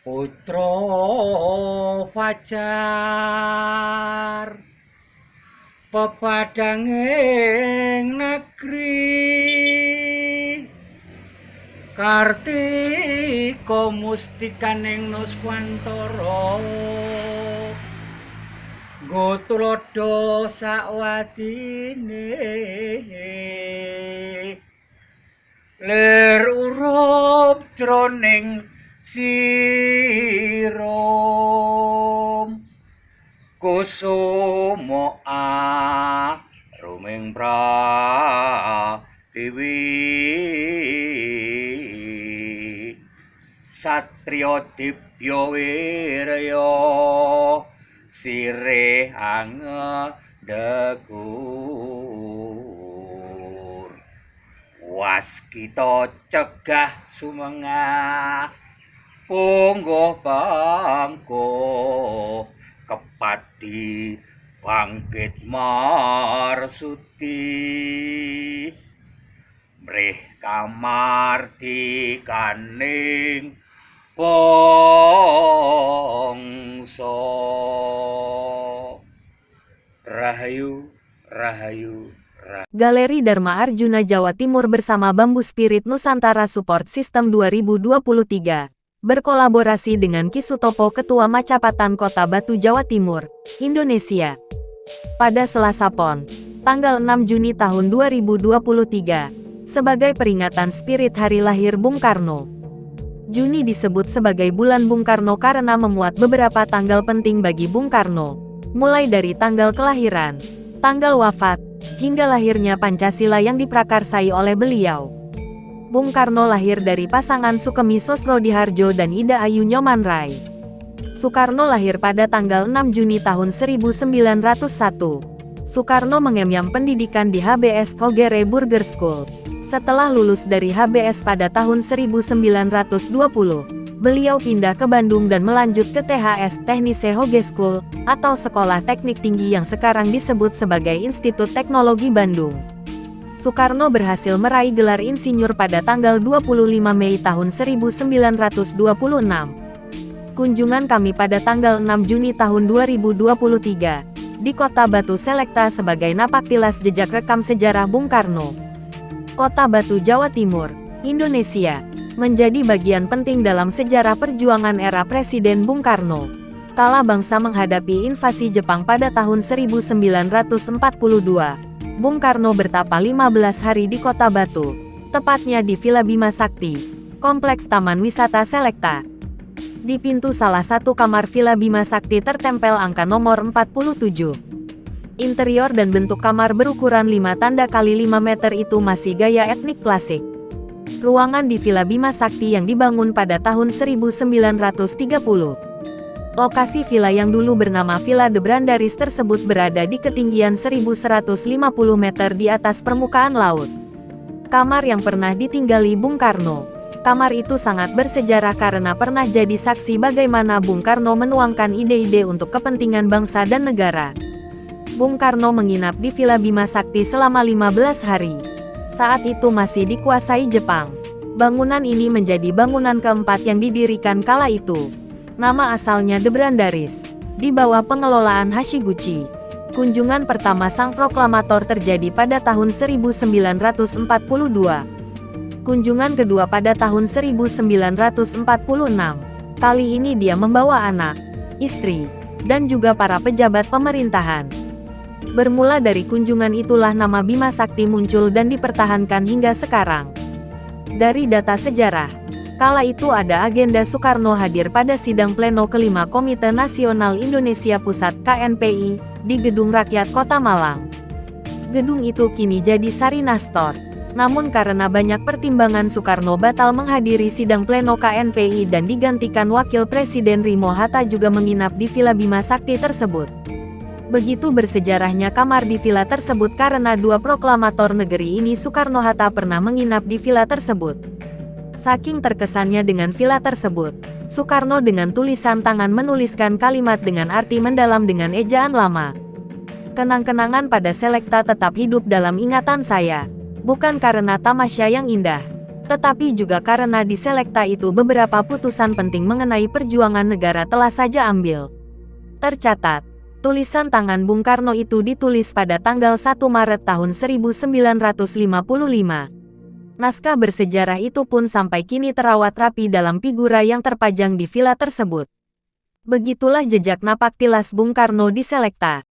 Putra Fajar pepadanging negeri Kartika mustikaning Nuswantara nggo tuladha sawadine lir urup jroning sirom kusuma ruming pradewi satriya dibya wirya sirih angdegur waskita cegah sumengah pungguh bangko kepati bangkit marsudi mrih kamardikaning bangsa rahayu rahayu. Galeri Dharma Arjuna Jawa Timur bersama Bambu Spirit Nusantara Support System 2023 berkolaborasi dengan Ki Sutopo Ketua Macapatan Kota Batu Jawa Timur, Indonesia. Pada Selasa Pon, tanggal 6 Juni tahun 2023, sebagai peringatan spirit hari lahir Bung Karno. Juni disebut sebagai bulan Bung Karno karena memuat beberapa tanggal penting bagi Bung Karno, mulai dari tanggal kelahiran, tanggal wafat, hingga lahirnya Pancasila yang diprakarsai oleh beliau. Bung Karno lahir dari pasangan Sukemi Sosrodihardjo dan Ida Ayu Nyomanrai. Soekarno lahir pada tanggal 6 Juni tahun 1901. Soekarno mengenyam pendidikan di HBS Hogere Burger School. Setelah lulus dari HBS pada tahun 1920, beliau pindah ke Bandung dan melanjut ke THS Teknise Hoge School, atau Sekolah Teknik Tinggi yang sekarang disebut sebagai Institut Teknologi Bandung. Soekarno berhasil meraih gelar insinyur pada tanggal 25 Mei tahun 1926. Kunjungan kami pada tanggal 6 Juni tahun 2023, di Kota Batu Selekta sebagai napaktilas jejak rekam sejarah Bung Karno. Kota Batu, Jawa Timur, Indonesia, menjadi bagian penting dalam sejarah perjuangan era Presiden Bung Karno. Kala bangsa menghadapi invasi Jepang pada tahun 1942, Bung Karno bertapa 15 hari di Kota Batu, tepatnya di Villa Bima Sakti, Kompleks Taman Wisata Selekta. Di pintu salah satu kamar Villa Bima Sakti tertempel angka nomor 47. Interior dan bentuk kamar berukuran 5 tanda kali 5 meter itu masih gaya etnik klasik. Ruangan di Villa Bima Sakti yang dibangun pada tahun 1930. Lokasi villa yang dulu bernama Villa de Brandaris tersebut berada di ketinggian 1150 meter di atas permukaan laut. Kamar yang pernah ditinggali Bung Karno. Kamar itu sangat bersejarah karena pernah jadi saksi bagaimana Bung Karno menuangkan ide-ide untuk kepentingan bangsa dan negara. Bung Karno menginap di Villa Bima Sakti selama 15 hari. Saat itu masih dikuasai Jepang. Bangunan ini menjadi bangunan keempat yang didirikan kala itu. Nama asalnya De Brandaris, di bawah pengelolaan Hashiguchi. Kunjungan pertama sang proklamator terjadi pada tahun 1942. Kunjungan kedua pada tahun 1946. Kali ini dia membawa anak, istri, dan juga para pejabat pemerintahan. Bermula dari kunjungan itulah nama Bima Sakti muncul dan dipertahankan hingga sekarang. Dari data sejarah, kala itu ada agenda Soekarno hadir pada sidang pleno kelima Komite Nasional Indonesia Pusat KNPI, di Gedung Rakyat Kota Malang. Gedung itu kini jadi Sarinah Store. Namun karena banyak pertimbangan Soekarno batal menghadiri sidang pleno KNPI dan digantikan Wakil Presiden Rimo Hatta juga menginap di Villa Bima Sakti tersebut. Begitu bersejarahnya kamar di villa tersebut karena dua proklamator negeri ini Soekarno-Hatta pernah menginap di villa tersebut. Saking terkesannya dengan villa tersebut, Soekarno dengan tulisan tangan menuliskan kalimat dengan arti mendalam dengan ejaan lama. Kenang-kenangan pada Selekta tetap hidup dalam ingatan saya. Bukan karena tamasya yang indah, tetapi juga karena di Selekta itu beberapa putusan penting mengenai perjuangan negara telah saja ambil. Tercatat, tulisan tangan Bung Karno itu ditulis pada tanggal 1 Maret tahun 1955. Naskah bersejarah itu pun sampai kini terawat rapi dalam figura yang terpajang di villa tersebut. Begitulah jejak napaktilas Bung Karno di Selekta.